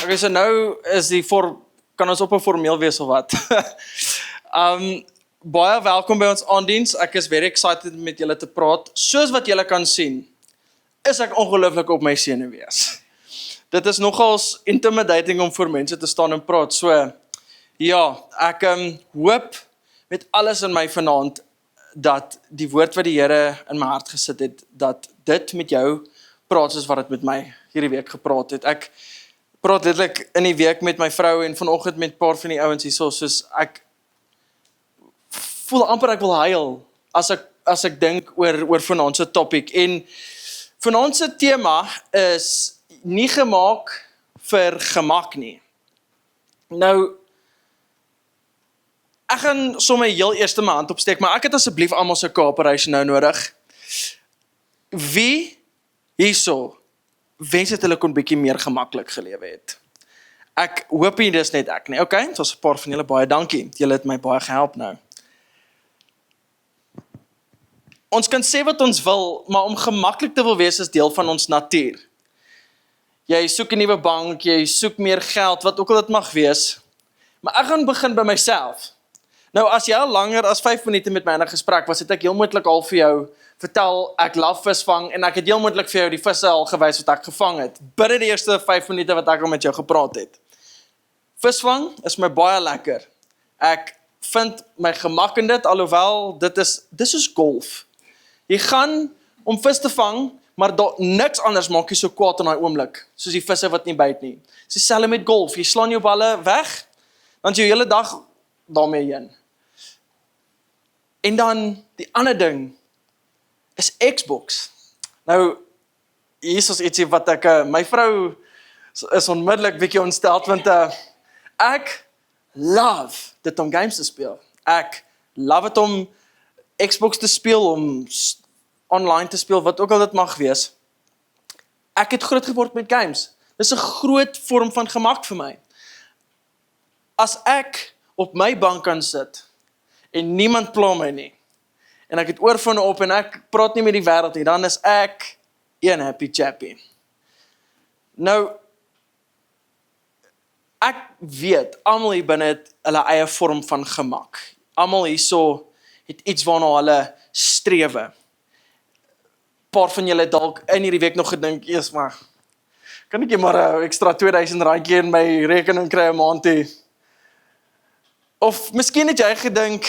Okay, so nou is kan ons op 'n formeel wees of wat? Baie welkom by ons aandiens. Ek is very excited met julle te praat. Soos wat julle kan sien, is ek ongelooflik op my senuwees. Dit is nogals intimidating om voor mense te staan en praat. So, ja, ek hoop met alles in my vanaand dat die woord wat die Here in my hart gesit het, dat dit met jou praat soos wat dit met my hierdie week gepraat het. Ek praat letterlik in die week met my vrou en vanoggend met 'n paar van die ouens hierso, soos ek voel amper ek wil huil as ek dink oor vanaand se topic. En vanaand se tema is nie gemaak vir gemak nie. Nou, ek gaan sommer heel eers my hand opsteek, maar ek het asseblief almal se cooperation nou nodig. Wie hierso wens het hulle kon bietjie meer gemaklik gelewe het? Ek hoop nie dis net ek nie. Okay, dit was 'n paar van julle, baie dankie. Julle het my baie gehelp nou. Ons kan sê wat ons wil, maar om gemaklik te wil wees is deel van ons natuur. Jy soek 'n nuwe bank, jy soek meer geld, wat ook al dit mag wees. Maar ek gaan begin by myself. Nou, as jy al langer as 5 minute met my in 'n gesprek was, het ek heel moontlik al vir jou vertel, ek love visvang, en ek het heel moontlik vir jou die visse al gewys wat ek gevang het, binne die eerste 5 minute wat ek al met jou gepraat het. Visvang is my baie lekker. Ek vind my gemak in dit, alhoewel dis soos golf. Jy gaan om vis te vang, maar niks anders maak jy so kwaad in daai oomblik, soos die visse wat nie byt nie. Dis dieselfde met golf, jy slaan jou balle weg, dan jy hele dag daarmee heen. En dan, die ander ding, is Xbox. Nou, hier is ietsie wat ek, my vrou is onmiddellik bietjie ontsteld, want ek love dit om games te speel. Ek love dit om Xbox te speel, om online te speel, wat ook al dit mag wees. Ek het groot geword met games. Dis 'n groot vorm van gemak vir my. As ek op my bank kan sit, en niemand pla my nie, en ek het oorfone op, en ek praat nie met die wêreld nie, dan is ek een happy chappy. Nou, ek weet, almal hier binne het hulle eie vorm van gemak. Almal hierso het iets waarna hulle strewe. Paar van julle het dalk in hierdie week nog gedink, eers maar, kan ek maar 'n ekstra R2000 in my rekening kry 'n maand hê? Of miskien het jy gedink,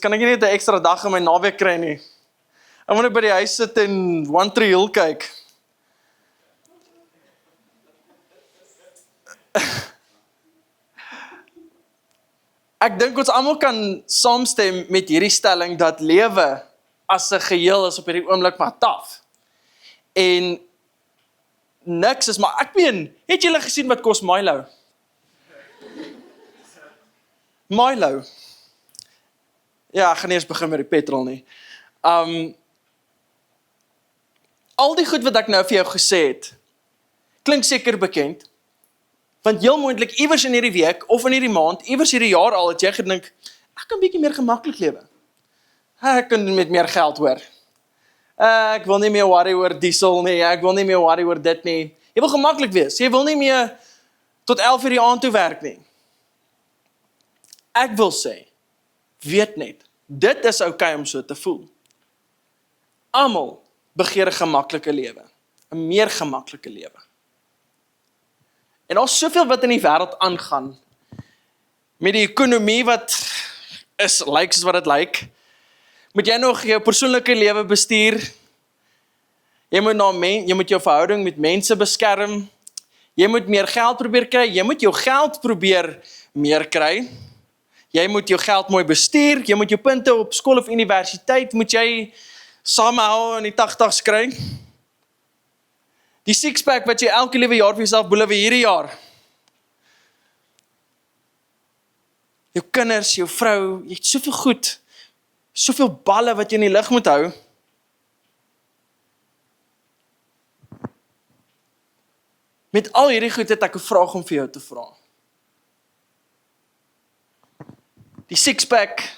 kan ek nie net 'n ekstra dag in my naweek kry nie. Ek wil net by die huis sit en One Tree Hill kyk. Ek dink ons almal kan saamstem met hierdie stelling dat lewe as 'n geheel is op hierdie oomblik maar taaf. En niks is, maar ek meen, het julle gesien wat kos Milo? Milo. Ja, ek gaan nie eens begin met die petrol nie. Al die goed wat ek nou vir jou gesê het, klink seker bekend, want heel moontlik iewers in hierdie week, of in hierdie maand, iewers hierdie jaar al, het jy gedink, ek kan bietjie meer gemaklik lewe. Ek kan met meer geld hoor. Ek wil nie meer worry oor diesel nie, ek wil nie meer worry oor dit nie. Jy wil gemaklik wees, jy wil nie meer tot 11 uur die aand toe werk nie. Ek wil sê, weet net, dit is okay om so te voel. Almal begeer 'n gemaklike lewe, 'n meer gemaklike lewe. En daar's soveel wat in die wêreld aangaan, met die ekonomie wat lyk soos wat dit lyk, moet jy nog jou persoonlike lewe bestuur, jy moet jou verhouding met mense beskerm, jy moet meer geld probeer kry, jy moet jou geld probeer meer kry, jy moet jou geld mooi bestuur, jy moet jou punte op skool of universiteit, moet jy samehou in die 80's kry. Die six-pack wat jy elke liewe jaar vir jouself beloof hierdie jaar. Jou kinders, jou vrou, jy het soveel goed, soveel balle wat jy in die lug moet hou. Met al hierdie goed het ek 'n vraag om vir jou te vra. Die six-pack,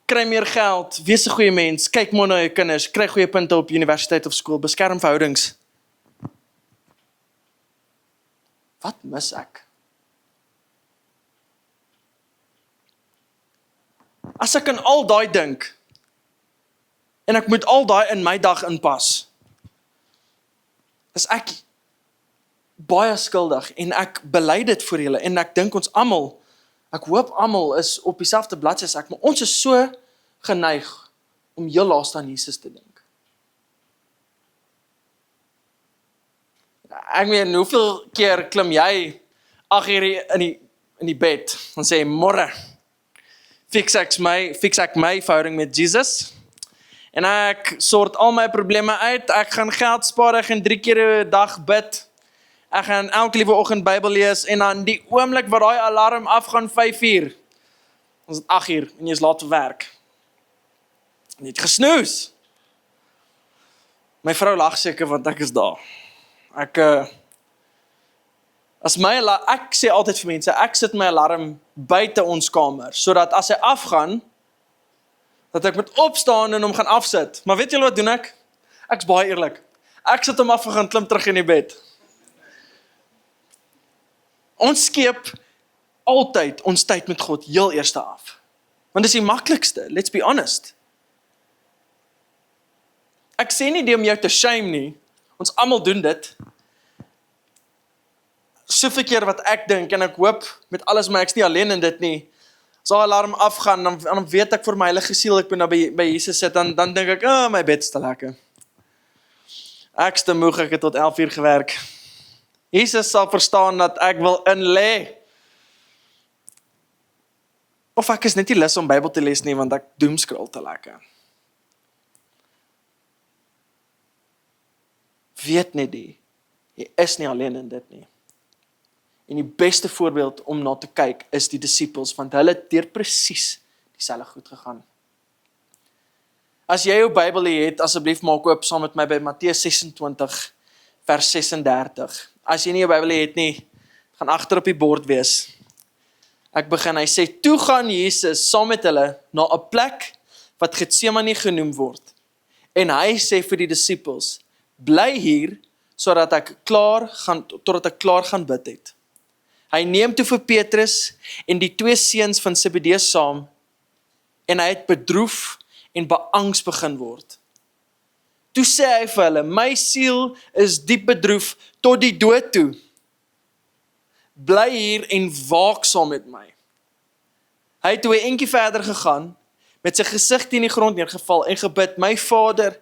kry meer geld, wees 'n goeie mens, kyk mooi na jou kinders, kry goeie punte op universiteit of skool, beskerm verhoudings. Wat mis ek? As ek aan al daai dink, en ek moet al daai in my dag inpas, is ek baie skuldig, en ek bely dit voor julle, en ek dink ons almal, ek hoop almal is op dieselfde bladsy as ek, maar ons is so geneig om heel laaste aan Jesus te dink. Ek meen, hoeveel keer klim jy 8 uur in die bed, en sê, môre, fix ek my verhouding met Jesus, en ek sort al my probleme uit, ek gaan geld spaar, ek gaan 3 keer 'n dag bid, ek gaan elke liewe oggend Bybel lees, en dan die oomblik wat daai alarm afgaan 5 uur, ons het 8 uur, en jy is laat vir werk. Net gesnoes. My vrou lag seker, want ek is daar. Ek sê altyd vir mense, ek sit my alarm buite ons kamer, sodat as hy afgaan, dat ek moet opstaan en hom gaan afsit. Maar weet julle wat doen ek? Ek's baie eerlik. Ek sit hom af en gaan klim terug in die bed. Ons skep altyd ons tyd met God heel eerste af. Want dis die maklikste, let's be honest. Ek sê nie dit om jou te shame nie. Ons almal doen dit. Soveel keer wat ek dink, en ek hoop met alles, maar ek's nie alleen in dit nie. As die alarm afgaan, dan weet ek vir my heilige siel, ek moet nou by Jesus sit, dan dink ek, my bed is te lekker. Ek's te moeg, ek het tot 11 uur gewerk. Jesus sal verstaan dat ek wil in lê. Of ek is net nie lus om Bybel te lees nie, want ek doomscroll te lekker. Weet net jy is nie alleen in dit nie. En die beste voorbeeld om na te kyk is die disippels, want hulle het deur presies dieselfde goed gegaan. As jy jou Bybel het, asseblief maak oop saam met my by Matteus 26, vers 36. As jy nie jou Bybel het nie, gaan agter op die bord wees. Ek begin, hy sê, toe gaan Jesus saam met hulle na 'n plek wat Getsemane genoem word. En hy sê vir die disippels, bly hier, totdat ek klaar gaan bid het. Hy neem toe vir Petrus en die 2 seuns van Zebedeus saam, en hy het bedroef en beangs begin word. Toe sê hy vir hulle, my siel is diep bedroef tot die dood toe. Bly hier en waak saam met my. Hy het toe 'n entjie verder gegaan, met sy gesig teen die grond neergeval en gebid, my Vader,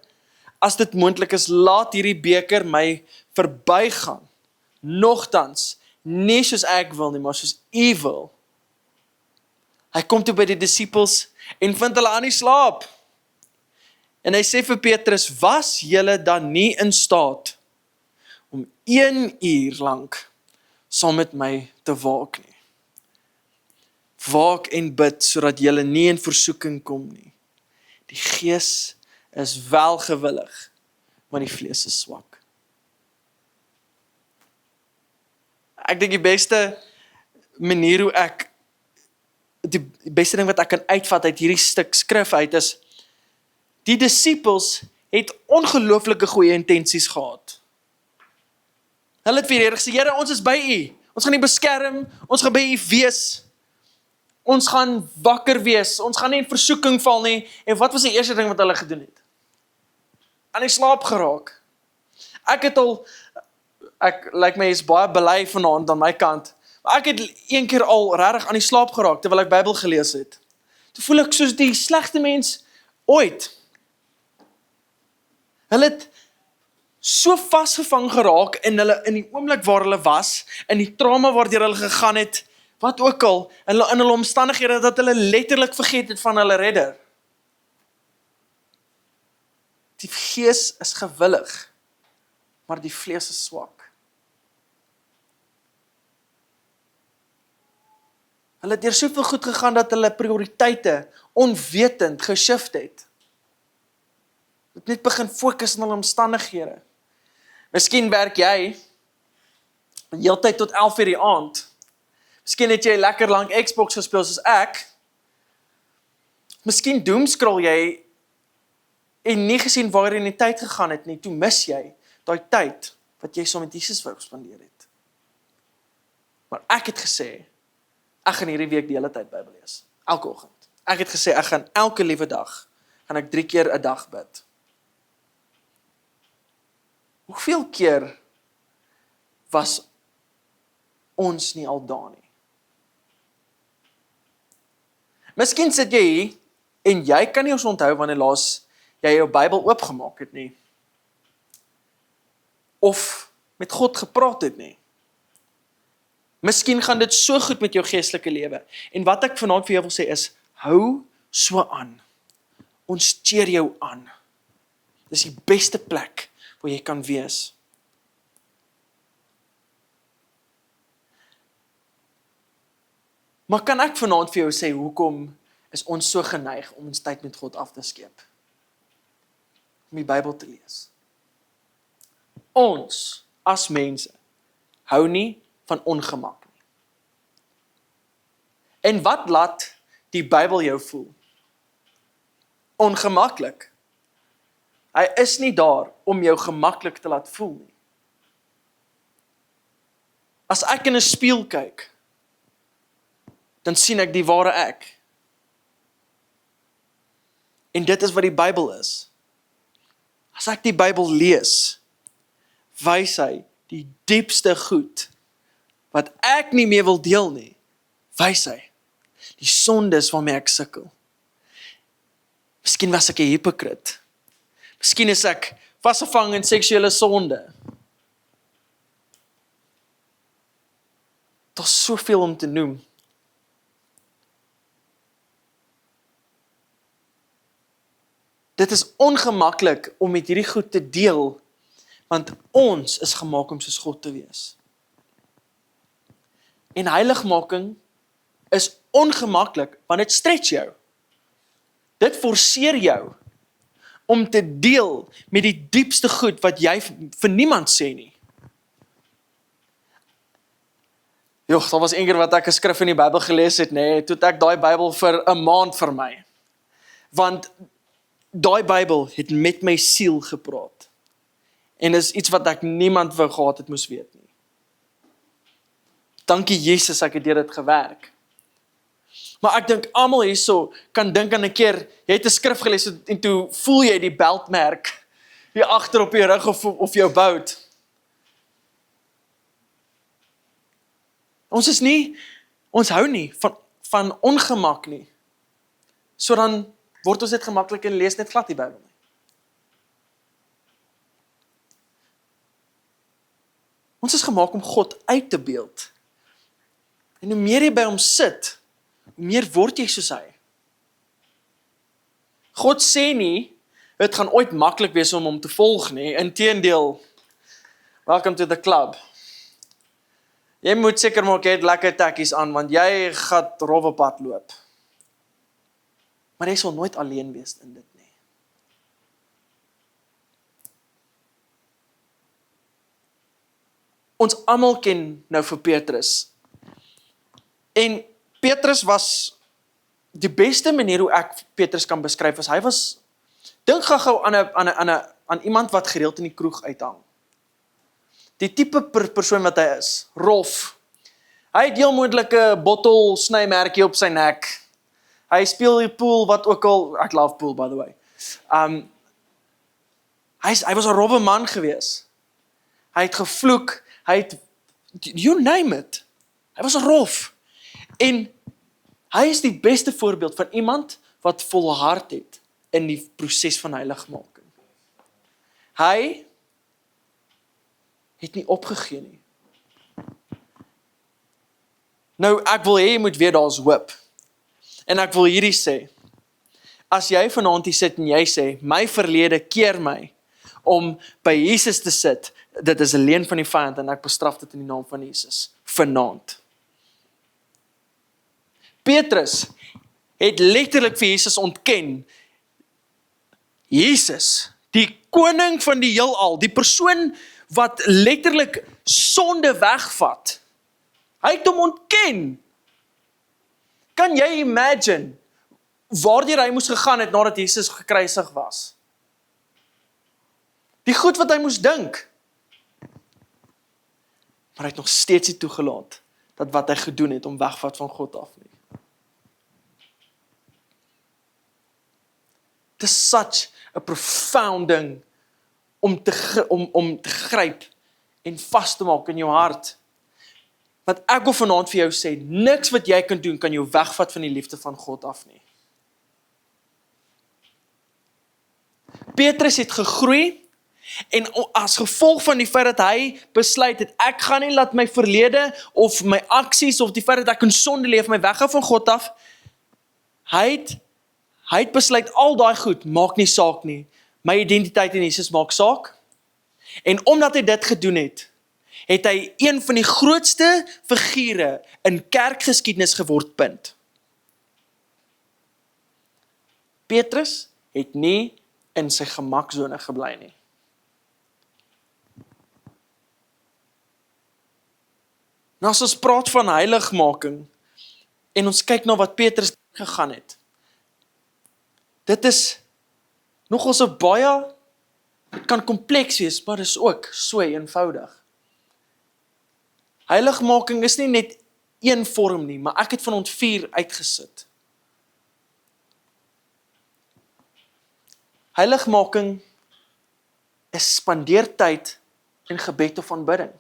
as dit moontlik is, laat hierdie beker my verbygaan. Nogtans, nie soos ek wil nie, maar soos U wil. Hy kom toe by die disippels en vind hulle aan die slaap. En hy sê vir Petrus, was julle dan nie in staat om 1 uur lank saam met my te waak nie? Waak en bid, sodat julle nie in versoeking kom nie. Die gees is welgewillig, maar die vlees is swak. Ek dink die beste manier hoe die beste ding wat ek kan uitvat uit hierdie stuk skrif uit is, die disippels het ongelooflike goeie intensies gehad. Hulle het vir die Here gesê, Here, ons is by U, ons gaan U beskerm, ons gaan by U wees, ons gaan wakker wees, ons gaan nie in versoeking val nie, en wat was die eerste ding wat hulle gedoen het? Aan die slaap geraak. Ek lyk my is baie bely vanaand aan my kant, maar ek het een keer al regtig aan die slaap geraak, terwyl ek Bybel gelees het. Toe voel ek soos die slegste mens ooit. Hulle het so vasgevang geraak in die oomblik waar hulle was, in die trauma waardeur hulle gegaan het, wat ook al, in hulle omstandighede, dat hulle letterlik vergeet het van hulle redder. Die gees is gewillig, maar die vlees is swak. Hulle het deur soveel goed gegaan dat hulle prioriteite onwetend geshift het. Het net begin fokus op hulle omstandighede. Miskien werk jy heeltyd tot 11 uur die aand. Miskien het jy lekker lank Xbox gespeel soos ek. Miskien doomscroll jy en nie gesien waar jy in die tyd gegaan het nie. Toe mis jy daai tyd wat jy saam met Jesus wou spandeer het. Maar ek het gesê, ek gaan hierdie week die hele tyd Bybel lees. Elke oggend. Ek het gesê, ek gaan elke liewe dag, gaan ek 3 keer 'n dag bid. Hoeveel keer was ons nie al daar nie? Miskien sit jy hier, en jy kan nie ons onthou wanneer laas jy jou Bybel oopgemaak het nie. Of met God gepraat het nie. Miskien gaan dit so goed met jou geestelike lewe. En wat ek vanaand vir jou wil sê is, hou so aan. Ons cheer jou aan. Dis die beste plek waar jy kan wees. Maar kan ek vanaand vir jou sê, hoekom is ons so geneig om ons tyd met God af te skeep? Om die Bybel te lees. Ons, as mense, hou nie van ongemak nie. En wat laat die Bybel jou voel? Ongemaklik. Hy is nie daar om jou gemaklik te laat voel nie. As ek in 'n spieël kyk, dan sien ek die ware ek. En dit is wat die Bybel is. As ek die Bybel lees, wys hy die diepste goed, wat ek nie meer wil deel nie, wys hy die sondes waarmee ek sukkel. Miskien was ek 'n hypocriet. Miskien is ek vasgevang in seksuele sonde. Daar's soveel om te noem. Dit is ongemaklik om met hierdie goed te deel, want ons is gemaak om soos God te wees. En heiligmaking is ongemaklik, want dit stretch jou. Dit forceer jou om te deel met die diepste goed wat jy vir niemand sê nie. Joh, daar was een keer wat ek 'n skrif in die Bybel gelees het, nee, toe het ek daai Bybel vir 'n maand vir my. Want daai Bybel het met my siel gepraat. En is iets wat ek niemand wou gehad het moes weet nie. Dankie Jesus, ek het deur dit gewerk. Maar ek dink almal hierso kan dink aan 'n keer, jy het 'n skrif gelees en toe voel jy die beltmerk hier agter op jou rug of jou bout. Ons hou nie van ongemak nie. So dan word ons net gemaklik en lees net glad die Bybel nie. Ons is gemaak om God uit te beeld. En hoe meer jy by hom sit, hoe meer word jy soos hy. God sê nie, dit gaan ooit maklik wees om hom te volg nie. Inteendeel, welcome to the club. Jy moet seker maak jy het lekker tekkies aan, want jy gaan rowwe pad loop. Maar jy sal nooit alleen wees in dit nie. Ons almal ken nou vir Petrus. En Petrus was, die beste manier hoe ek Petrus kan beskryf, is hy was, dink gou aan iemand wat gereeld in die kroeg uithang. Die tipe persoon wat hy is, rof. Hy het heel moontlike bottel snymerkie op sy nek. Hy speel die pool, wat ook al, ek love pool by the way. Hy was 'n rowwe man gewees. Hy het gevloek, hy het, you name it. Hy was rof. En hy is die beste voorbeeld van iemand wat volhard het in die proses van heiligmaking. Hy het nie opgegee nie. Nou, ek wil hê jy moet weet daar's hoop. En ek wil hierdie sê, as jy vanaand hier sit en jy sê, my verlede keer my om by Jesus te sit, dit is 'n leuen van die vyand en ek bestraf dit in die naam van Jesus, vanaand. Petrus het letterlik vir Jesus ontken, Jesus, die koning van die heelal, die persoon wat letterlik sonde wegvat, hy het hom ontken. Kan jy imagine waardeur hy moes gegaan het nadat Jesus gekruisig was? Die goed wat hy moes dink. Maar hy het nog steeds nie toegelaat dat wat hy gedoen het om wegvat van God af nie. It is such a profound ding om te gryp en vas te maak in jou hart. Want ek wil vanaand vir jou sê, niks wat jy kan doen, kan jou wegvat van die liefde van God af nie. Petrus het gegroei, en as gevolg van die feit dat hy besluit het, ek gaan nie laat my verlede, of my aksies, of die feit dat ek in sonde leef, my weghou van God af, hy het besluit, al daai goed, maak nie saak nie, my identiteit in Jesus maak saak, en omdat hy dit gedoen het hy een van die grootste figure in kerkgeskiedenis geword, punt. Petrus het nie in sy gemaksone gebly nie. Nou as ons praat van heiligmaking, en ons kyk na wat Petrus gegaan het, dit is nogal so baie, dit kan kompleks wees, maar dit is ook so eenvoudig. Heiligmaking is nie net een vorm nie, maar ek het vanaand 4 uitgesit. Heiligmaking is spandeer tyd in gebed of aanbidding.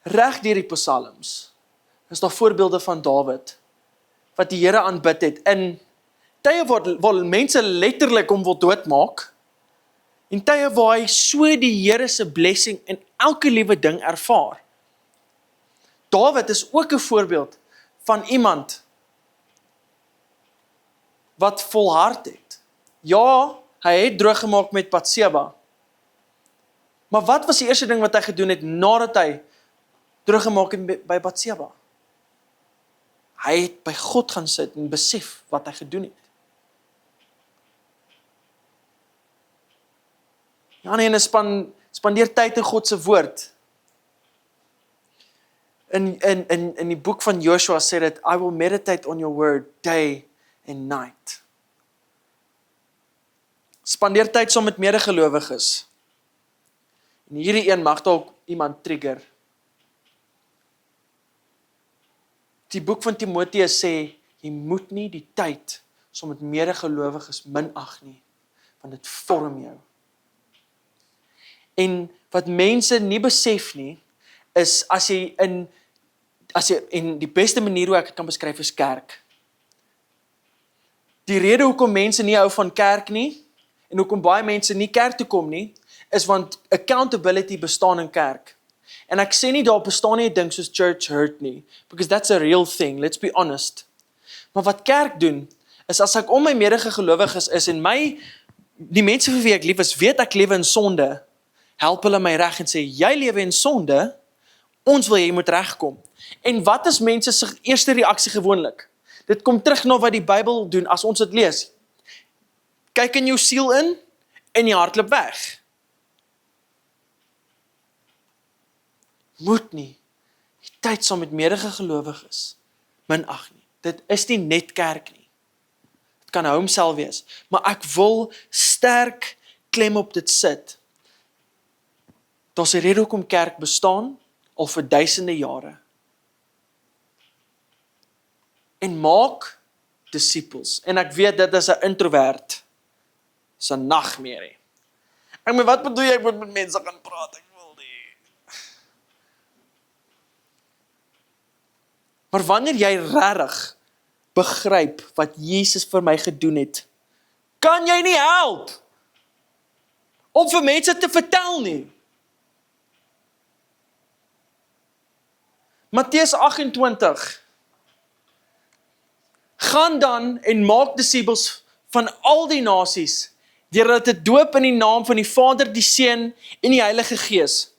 Reg deur die psalms is daar voorbeelde van Dawid, wat die Here aanbid het, in tye waar mense letterlik hom wil doodmaak, en tye waar hy so die Here se blessing in elke liewe ding ervaar. Dawid is ook 'n voorbeeld van iemand wat volhard het. Ja, hy het droog gemaak met Batseba. Maar wat was die eerste ding wat hy gedoen het nadat hy droog gemaak het by Batseba? Hy het by God gaan sit en besef wat hy gedoen het. Ja nee, en spandeer tyd in God se woord. In die boek van Joshua sê dit, I will meditate on your word day and night. Spandeer tyd saam met medegelowiges. En hierdie een mag dalk iemand trigger. Die boek van Timoteus sê, jy moet nie die tyd saam met medegelowiges minag nie, want dit vorm jou. En wat mense nie besef nie, is as jy en die beste manier hoe ek dit kan beskryf is kerk. Die rede hoekom mense nie hou van kerk nie, en hoekom baie mense nie kerk toe kom nie, is want accountability bestaan in kerk. En ek sê nie daar bestaan nie 'n ding soos church hurt nie, because that's a real thing, let's be honest. Maar wat kerk doen, is as ek om my medegelowiges is, en die mense vir wie ek lief is, weet ek lewe in sonde, help hulle my reg en sê, jy lewe in sonde, ons wil jy moet regkom. En wat is mense se eerste reaksie gewoonlik? Dit kom terug na wat die Bybel doen as ons dit lees. Kyk in jou siel in, en jy hardloop weg. Moet nie die tyd saam met medegelowiges minag nie. Dit is nie net kerk nie. Dit kan homself wees, maar ek wil sterk klem op dit sit. Daar's 'n rede hoekom kerk bestaan al vir duisende jare. En maak disippels. En ek weet dit is 'n introvert. Dis 'n nagmerrie. Ek meen, wat bedoel jy ek moet met mense gaan praat? Ek wil nie. Maar wanneer jy regtig begryp wat Jesus vir my gedoen het, kan jy nie help om vir mense te vertel nie. Matteus 28. Gaan dan en maak disippels van al die nasies, deur hulle te doop in die naam van die Vader, die Seun en die Heilige Gees.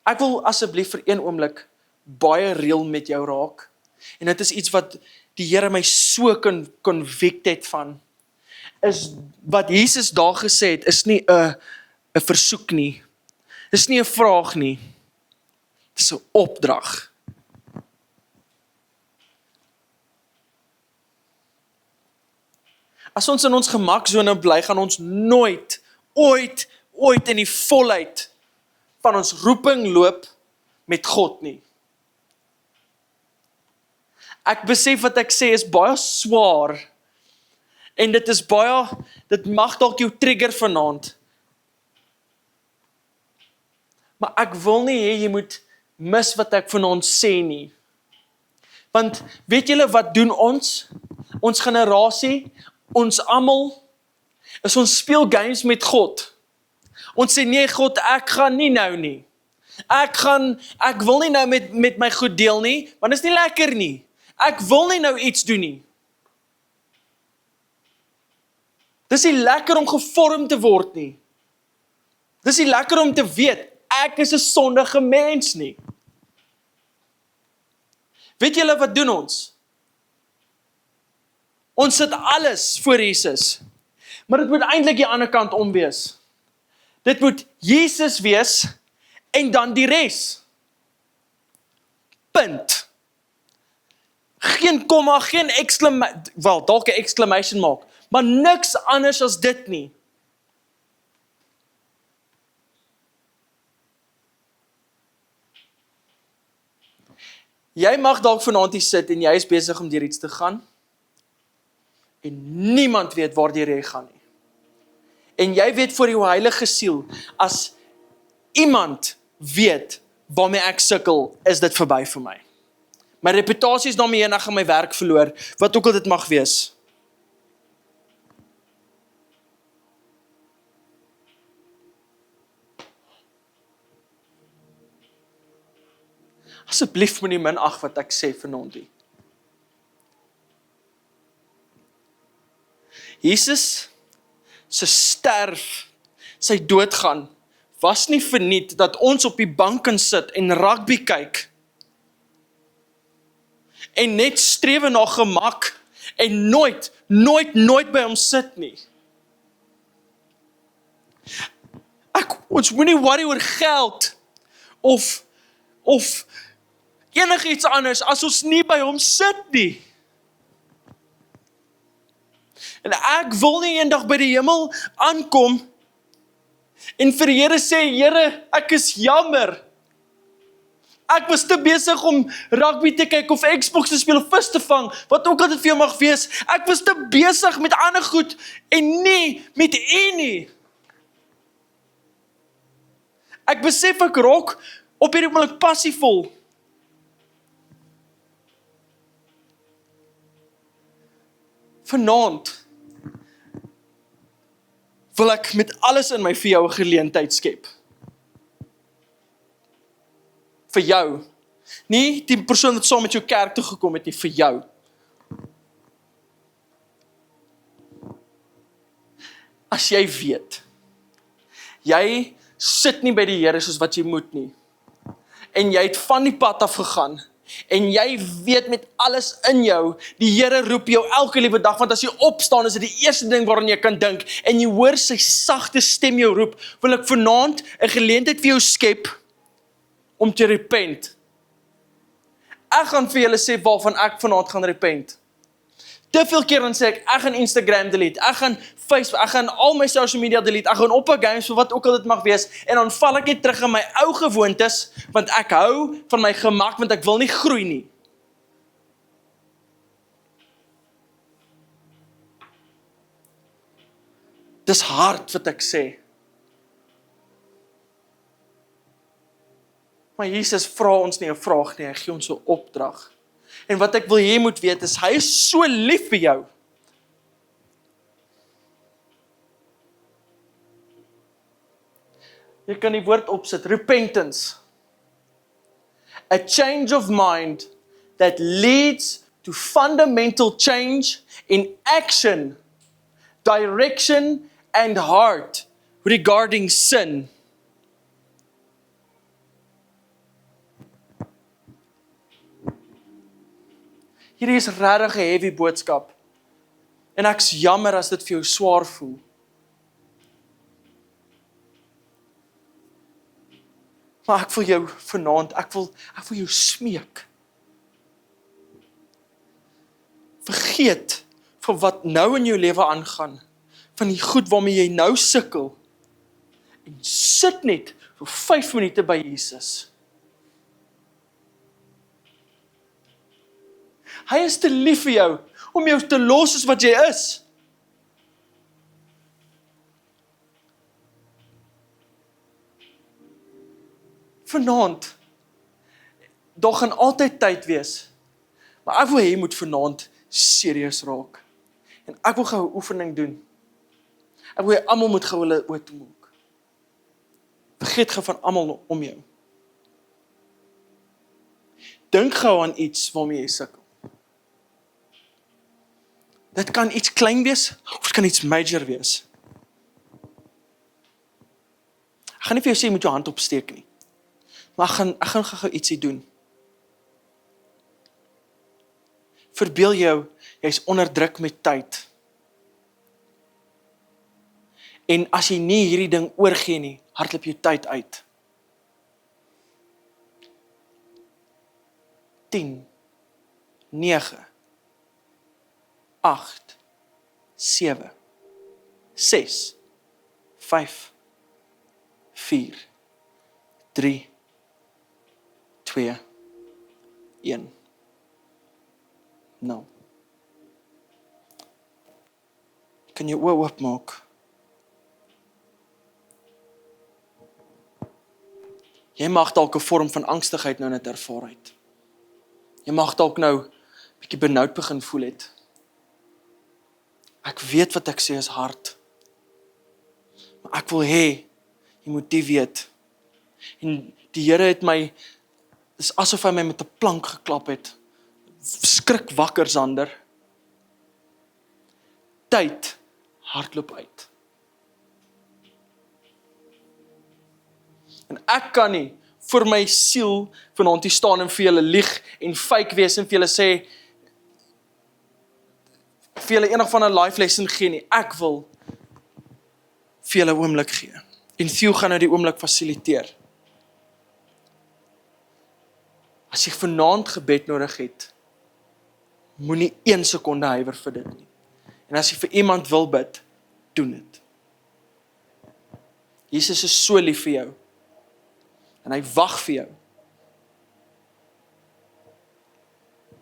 Ek wil asseblief vir een oomblik baie reël met jou raak. En dit is iets wat die Here my so convicted van. Is wat Jesus daar gesê het, is nie 'n versoek nie. Dis nie 'n vraag nie. Dis 'n opdrag. As ons in ons gemaksone bly, gaan ons nooit, ooit ooit in die volheid van ons roeping loop met God nie. Ek besef wat ek sê is baie swaar, en dit mag dalk jou trigger vanaand, maar ek wil nie hê jy moet mis wat ek vanaand sê nie. Want weet julle wat doen ons? Ons generasie, ons almal, is ons speel games met God. Ons sê nee God, ek gaan nie nou nie. Ek wil nie nou met my goed deel nie, want dit is nie lekker nie. Ek wil nie nou iets doen nie. Dis nie lekker om gevorm te word nie. Dis nie lekker om te weet, ek is 'n sondige mens nie. Weet julle wat doen ons? Ons sit alles voor Jesus. Maar dit moet eintlik die ander kant om wees. Dit moet Jesus wees en dan die res. Punt. Geen komma, geen dalk 'n exclamation mark, maar niks anders as dit nie. Jy mag dalk vanaand hier sit en jy is besig om deur iets te gaan en niemand weet waardeur jy gaan nie. En jy weet vir jou heilige siel, as iemand weet waarmee ek sukkel, is dit verby vir my. My reputasie is daarmee en ek gaan my werk verloor, wat ook al dit mag wees. Asseblief moenie minag wat ek sê vanaand nie. Jesus se sterf, sy doodgaan, was nie verniet dat ons op die bank kan sit en rugby kyk en net strewe na gemak en nooit by hom sit nie. Ons moenie worry oor geld of enigiets anders as ons nie by hom sit nie. En ek wil nie eendag by die hemel aankom en vir die Here sê, Here, ek is jammer. Ek was te besig om rugby te kyk of Xbox te speel of vis te vang, wat ook al dit vir jou mag wees. Ek was te besig met ander goed en nie met U nie. Ek besef ek raak op hierdie oomblik passievol. Vanaand wil ek met alles in my vir jou 'n geleentheid skep. Vir jou. Nie die persoon wat saam met jou kerk toe gekom het nie, vir jou. As jy weet, jy sit nie by die Here soos wat jy moet nie, en jy het van die pad af gegaan, en jy weet met alles in jou, die Here roep jou elke liewe dag, want as jy opstaan, is dit die eerste ding waaraan jy kan dink, en jy hoor sy sagte stem jou roep, wil ek vanaand 'n geleentheid vir jou skep, om te repent. Ek gaan vir julle sê waarvan ek vanaand gaan repent. Te veel keer dan sê ek gaan Instagram delete, ek gaan Facebook, ek gaan al my social media delete, ek gaan ophou games vir wat ook al dit mag wees, en dan val ek net terug in my ou gewoontes, want ek hou van my gemak, want ek wil nie groei nie. Dis hard wat ek sê. Maar Jesus vra ons nie 'n vraag nie, hy gee ons 'n opdrag. En wat ek wil hê moet weet is, hy is so lief vir jou. Jy kan die woord opsit, repentance. A change of mind that leads to fundamental change in action, direction and heart regarding sin. Hierdie is regtig 'n heavy boodskap. En ek's jammer as dit vir jou swaar voel. Maar ek wil jou vanaand, ek wil jou smeek. Vergeet van wat nou in jou lewe aangaan, van die goed waarmee jy nou sukkel, En sit net vir 5 minute by Jesus. Hy is te lief vir jou, om jou te los as wat jy is. Vanaand, daar gaan altyd tyd wees, maar ek wil hê jy moet vanaand serieus raak. En ek wil gou 'n oefening doen. Ek wil hê almal moet gou hulle oë toemaak. Vergeet gou van almal om jou. Dink gou aan iets waarmee jy sukkel. Dit kan iets klein wees, of dit kan iets major wees. Ek gaan nie vir jou sê jy moet jou hand opsteek nie. Maar ek gaan gou ietsie doen. Verbeel jou, jy's onder druk met tyd. En as jy nie hierdie ding oorgee nie, hardloop jou tyd uit. 10, 9, 8, 7, 6, 5, 4, 3, 2, 1. Nou. Kan jy oë oopmaak? Jy mag dalk 'n vorm van angstigheid nou net ervaar het. Jy mag dalk nou bietjie benoud begin voel het. Ek weet wat ek sê is hard. Maar ek wil hê, jy moet dit weet. En die Here het my, dis asof hy my met 'n plank geklap het. Skrik wakker, Sander. Tyd hardloop uit. En ek kan nie vir my siel vanaand hier staan en vir julle lieg en fake wees en vir julle sê, vir julle enig van 'n life lesson gee nie. Ek wil vir julle 'n oomblik gee. En Theo gaan nou die oomblik fasiliteer. As jy vanaand gebed nodig het, moenie 1 sekonde huiwer vir dit nie. En as jy vir iemand wil bid, doen dit. Jesus is so lief vir jou. En hy wag vir jou